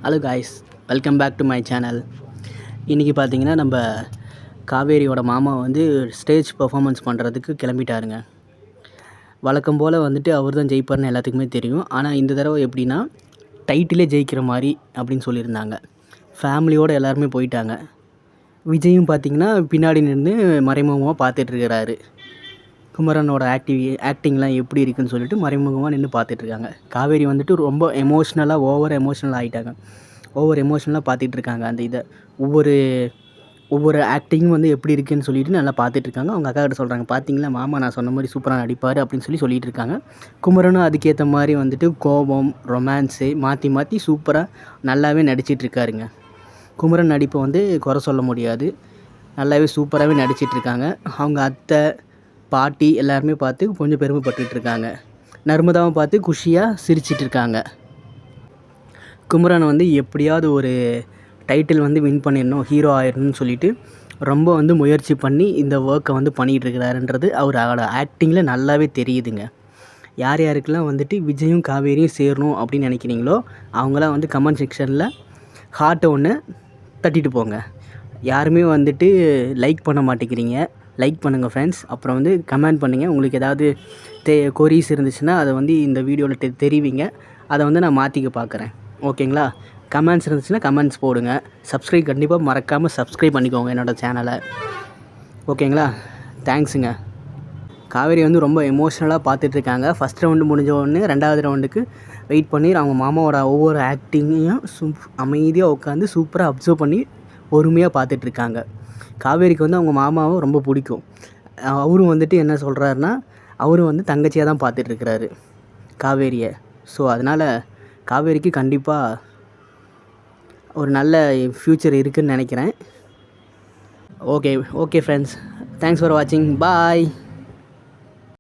Hello guys, welcome back to my channel. இன்றைக்கி பார்த்தீங்கன்னா நம்ம காவேரியோட மாமா வந்து ஸ்டேஜ் பெர்ஃபார்மன்ஸ் பண்ணுறதுக்கு கிளம்பிட்டாருங்க. வழக்கம் போல் வந்துட்டு அவர் தான் ஜெயிப்பார்னு எல்லாத்துக்குமே தெரியும். ஆனால் இந்த தடவை எப்படின்னா டைட்டிலே ஜெயிக்கிற மாதிரி அப்படின்னு சொல்லியிருந்தாங்க. ஃபேமிலியோடு எல்லாருமே போயிட்டாங்க. விஜயும் பார்த்திங்கன்னா பின்னாடி நின்று மறைமுகமாக பார்த்துட்ருக்கிறாரு. குமரனோட ஆக்டிங்லாம் எப்படி இருக்குதுன்னு சொல்லிட்டு மறைமுகமாக நின்று பார்த்துட்ருக்காங்க. காவேரி வந்துட்டு ரொம்ப ஓவர் எமோஷ்னலாக ஆகிட்டாங்க. ஓவர் எமோஷ்னலாக பார்த்துட்ருக்காங்க. அந்த இதை ஒவ்வொரு ஆக்டிங்கும் வந்து எப்படி இருக்குதுன்னு சொல்லிட்டு நல்லா பார்த்துட்ருக்காங்க. அவங்க அக்கா கிட்ட சொல்கிறாங்க, பார்த்தீங்களா மாமா நான் சொன்ன மாதிரி சூப்பராக நடிப்பார் அப்படின்னு சொல்லிட்டு இருக்காங்க. குமரனும் அதுக்கேற்ற மாதிரி வந்துட்டு கோபம், ரொமான்ஸு மாற்றி சூப்பராக நல்லாவே நடிச்சிட்ருக்காருங்க. குமரன் நடிப்பை வந்து குறை சொல்ல முடியாது. நல்லாவே சூப்பராகவே நடிச்சிட்ருக்காங்க. அவங்க அத்தை, பாட்டி எல்லாருமே பார்த்து கொஞ்சம் பெருமைப்பட்டுட்ருக்காங்க. நர்மதாவும் பார்த்து குஷியாக சிரிச்சிட்ருக்காங்க. குமரன் வந்து எப்படியாவது ஒரு டைட்டில் வந்து வின் பண்ணிடணும், ஹீரோ ஆயிடணும்னு சொல்லிட்டு ரொம்ப வந்து முயற்சி பண்ணி இந்த ஒர்க்கை வந்து பண்ணிகிட்ருக்கிறாருன்றது அவரோட ஆக்டிங்கில் நல்லாவே தெரியுதுங்க. யார் யாருக்கெல்லாம் வந்துட்டு விஜயும் காவேரியும் சேரணும் அப்படின்னு நினைக்கிறீங்களோ அவங்களாம் வந்து கமெண்ட் செக்ஷனில் ஹார்ட்டை ஒன்று தட்டிட்டு போங்க. யாருமே வந்துட்டு லைக் பண்ண மாட்டேங்கிறீங்க. லைக் பண்ணுங்கள் ஃப்ரெண்ட்ஸ். அப்புறம் வந்து கமெண்ட் பண்ணுங்கள். உங்களுக்கு ஏதாவது கொரீஸ் இருந்துச்சுன்னா அதை வந்து இந்த வீடியோவில் தெரிவிங்க. அதை வந்து நான் மாற்றிக்க பார்க்குறேன். ஓகேங்களா? கமெண்ட்ஸ் இருந்துச்சுன்னா கமெண்ட்ஸ் போடுங்க. சப்ஸ்கிரைப் கண்டிப்பாக மறக்காமல் சப்ஸ்கிரைப் பண்ணிக்கோங்க என்னோடய சேனலை. ஓகேங்களா? தேங்க்ஸுங்க. காவேரி வந்து ரொம்ப எமோஷ்னலாக பார்த்துட்ருக்காங்க. ஃபஸ்ட் ரவுண்டு முடிஞ்ச உடனே 2வது ரவுண்டுக்கு வெயிட் பண்ணி அவங்க மாமாவோட ஒவ்வொரு ஆக்டிங்கையும் அமைதியாக உட்காந்து சூப்பராக அப்சர்வ் பண்ணி பொறுமையாக பார்த்துட்ருக்காங்க. காவேரிக்கு வந்து அவங்க மாமாவை ரொம்ப பிடிக்கும். அவரும் வந்துட்டு என்ன சொல்கிறாருன்னா, அவரும் வந்து தங்கச்சியாக தான் பார்த்துட்ருக்கிறாரு காவேரியை. ஸோ அதனால் காவேரிக்கு கண்டிப்பாக ஒரு நல்ல ஃப்யூச்சர் இருக்குதுன்னு நினைக்கிறேன். ஓகே ஃப்ரெண்ட்ஸ், தேங்க்ஸ் ஃபார் வாட்சிங். பாய்.